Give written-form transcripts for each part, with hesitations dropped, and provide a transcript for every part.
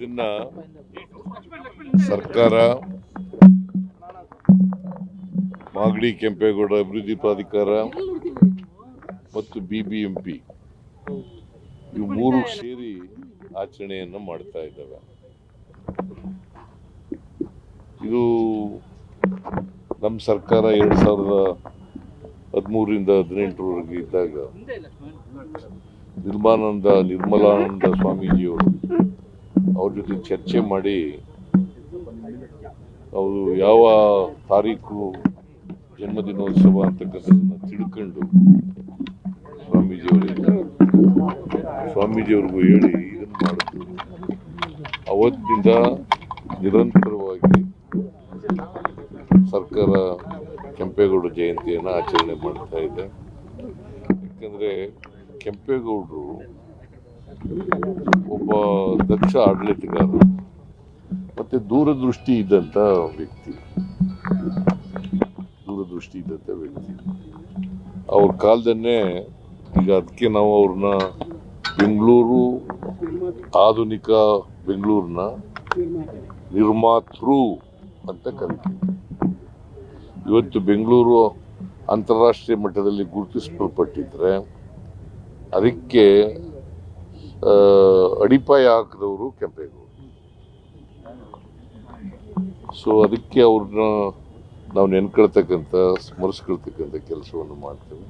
ಇದನ್ನ ಸರ್ಕಾರ ಮಾಗಡಿ ಕೆಂಪೇಗೌಡ ಅಭಿವೃದ್ಧಿ ಪ್ರಾಧಿಕಾರ ಮತ್ತು ಬಿಬಿಎಂಪಿ ಇವು ಮೂರು ಸೇರಿ ಆಚರಣೆಯನ್ನು ಮಾಡ್ತಾ ಇದ್ದಾವೆ. ಇದು ನಮ್ಮ ಸರ್ಕಾರ 2013ರಿಂದ 18ರವರೆಗೆ ಇದ್ದಾಗ ನಿರ್ಮಲಾನಂದ ಸ್ವಾಮೀಜಿಯವರು ಅವ್ರ ಜೊತೆ ಚರ್ಚೆ ಮಾಡಿ ಅವರು ಯಾವ ತಾರೀಕು ಜನ್ಮದಿನೋತ್ಸವ ಅಂತಕ್ಕಂಥದ್ದನ್ನ ತಿಳ್ಕೊಂಡು ಸ್ವಾಮೀಜಿಯವ್ರಿಗೂ ಹೇಳಿ ಇದನ್ನು ಮಾಡಿದ್ರು. ಅವತ್ತಿನಿಂದ ನಿರಂತರವಾಗಿ ಸರ್ಕಾರ ಕೆಂಪೇಗೌಡ ಜಯಂತಿಯನ್ನು ಆಚರಣೆ ಮಾಡ್ತಾ ಇದೆ. ಯಾಕಂದರೆ ಕೆಂಪೇಗೌಡರು ಒಬ್ಬ ದಕ್ಷ ಆಡಳಿತಗಾರ ಮತ್ತು ದೂರದೃಷ್ಟಿ ಇದ್ದಂಥ ವ್ಯಕ್ತಿ. ಅವ್ರ ಕಾಲದನ್ನೇ ಈಗ ಅದಕ್ಕೆ ನಾವು ಅವ್ರನ್ನ ಬೆಂಗಳೂರು ಆಧುನಿಕ ಬೆಂಗಳೂರಿನ ನಿರ್ಮಾತೃ ಅಂತ ಕರಿತೀವಿ. ಇವತ್ತು ಬೆಂಗಳೂರು ಅಂತಾರಾಷ್ಟ್ರೀಯ ಮಟ್ಟದಲ್ಲಿ ಗುರುತಿಸಲ್ಪಟ್ಟಿದ್ರೆ ಅದಕ್ಕೆ ಅಡಿಪಾಯ ಹಾಕಿದವರು ಕೆಂಪೇಗೌಡರು. ಸೊ ಅದಕ್ಕೆ ಅವ್ರನ್ನ ನಾವು ನೆನ್ಕೊಳ್ತಕ್ಕಂಥ ಸ್ಮರಿಸ್ಕೊಳ್ತಕ್ಕಂಥ ಕೆಲಸವನ್ನು ಮಾಡ್ತೇವೆ.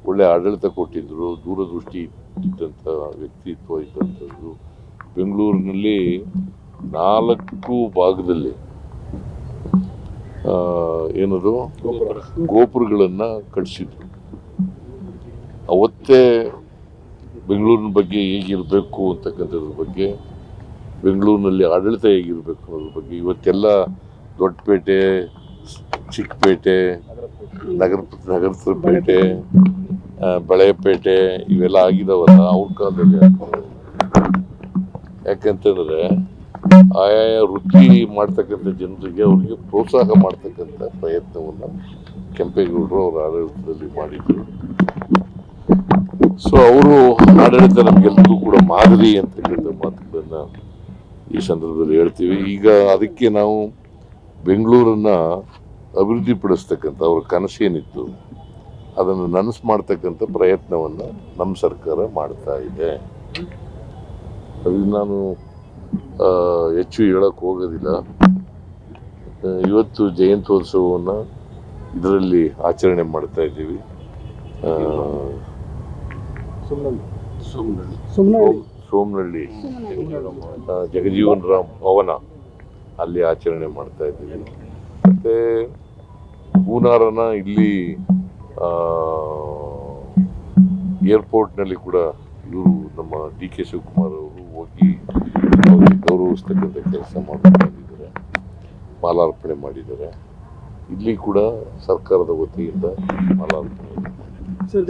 ಒಳ್ಳೆ ಆಡಳಿತ ಕೊಟ್ಟಿದ್ದರು, ದೂರದೃಷ್ಟಿ ಇದ್ದಂಥ ವ್ಯಕ್ತಿತ್ವ ಇದ್ದಂಥದ್ದು. ಬೆಂಗಳೂರಿನಲ್ಲಿ 4 ಭಾಗದಲ್ಲಿ ಏನದು ಗೋಪುರಗಳನ್ನು ಕಟ್ಟಿಸಿದ್ರು. ಅವತ್ತೇ ಬೆಂಗಳೂರಿನ ಬಗ್ಗೆ ಹೇಗಿರಬೇಕು ಅಂತಕ್ಕಂಥದ್ರ ಬಗ್ಗೆ, ಬೆಂಗಳೂರಿನಲ್ಲಿ ಆಡಳಿತ ಹೇಗಿರಬೇಕು ಅನ್ನೋದ್ರ ಬಗ್ಗೆ ಇವತ್ತೆಲ್ಲ ದೊಡ್ಡಪೇಟೆ, ಚಿಕ್ಕಪೇಟೆ, ನಗರ ಪೇಟೆ, ಬಳೆಪೇಟೆ ಇವೆಲ್ಲ ಆಗಿದಾವಲ್ಲ ಅವ್ರ ಕಾಲದಲ್ಲಿ. ಯಾಕಂತಂದ್ರೆ ಆಯಾಯ ವೃತ್ತಿ ಮಾಡ್ತಕ್ಕಂಥ ಜನರಿಗೆ ಅವರಿಗೆ ಪ್ರೋತ್ಸಾಹ ಮಾಡ್ತಕ್ಕಂಥ ಪ್ರಯತ್ನವನ್ನು ಕೆಂಪೇಗೌಡರು ಅವರ ಆಡಳಿತದಲ್ಲಿ ಮಾಡಿದ್ರು. ಸೊ ಅವರು ಆಡಳಿತ ನಮಗೆಲ್ಲರಿಗೂ ಕೂಡ ಮಾದರಿ ಅಂತಕ್ಕಂಥ ಮಾತುಗಳನ್ನ ಈ ಸಂದರ್ಭದಲ್ಲಿ ಹೇಳ್ತೀವಿ. ಈಗ ಅದಕ್ಕೆ ನಾವು ಬೆಂಗಳೂರನ್ನ ಅಭಿವೃದ್ಧಿಪಡಿಸ್ತಕ್ಕಂಥ ಅವ್ರ ಕನಸೇನಿತ್ತು ಅದನ್ನು ನನಸು ಮಾಡ್ತಕ್ಕಂಥ ಪ್ರಯತ್ನವನ್ನು ನಮ್ಮ ಸರ್ಕಾರ ಮಾಡ್ತಾ ಇದೆ. ಅದನ್ನು ನಾನು ಹೆಚ್ಚು ಹೇಳಕ್ಕೆ ಹೋಗೋದಿಲ್ಲ. ಇವತ್ತು ಜಯಂತ್ಯೋತ್ಸವವನ್ನು ಇದರಲ್ಲಿ ಆಚರಣೆ ಮಾಡ್ತಾ ಇದ್ದೀವಿ. ಸೋಮನಹಳ್ಳಿ ಜಗಜೀವನ್ ರಾಮ್ ಭವನ ಅಲ್ಲಿ ಆಚರಣೆ ಮಾಡ್ತಾ ಇದ್ದೀವಿ. ಮತ್ತೆ ಹೂನಾರನ ಇಲ್ಲಿ ಏರ್ಪೋರ್ಟ್ನಲ್ಲಿ ಕೂಡ ಇವರು ನಮ್ಮ ಡಿ ಕೆ ಶಿವಕುಮಾರ್ ಅವರು ಹೋಗಿ ಅವ್ರಿಗೆ ಗೌರವಿಸ್ತಕ್ಕಂಥ ಕೆಲಸ ಮಾಡಿದ್ದಾರೆ, ಮಾಲಾರ್ಪಣೆ ಮಾಡಿದ್ದಾರೆ. ಇಲ್ಲಿ ಕೂಡ ಸರ್ಕಾರದ ವತಿಯಿಂದ ಮಾಲಾರ್ಪಣೆ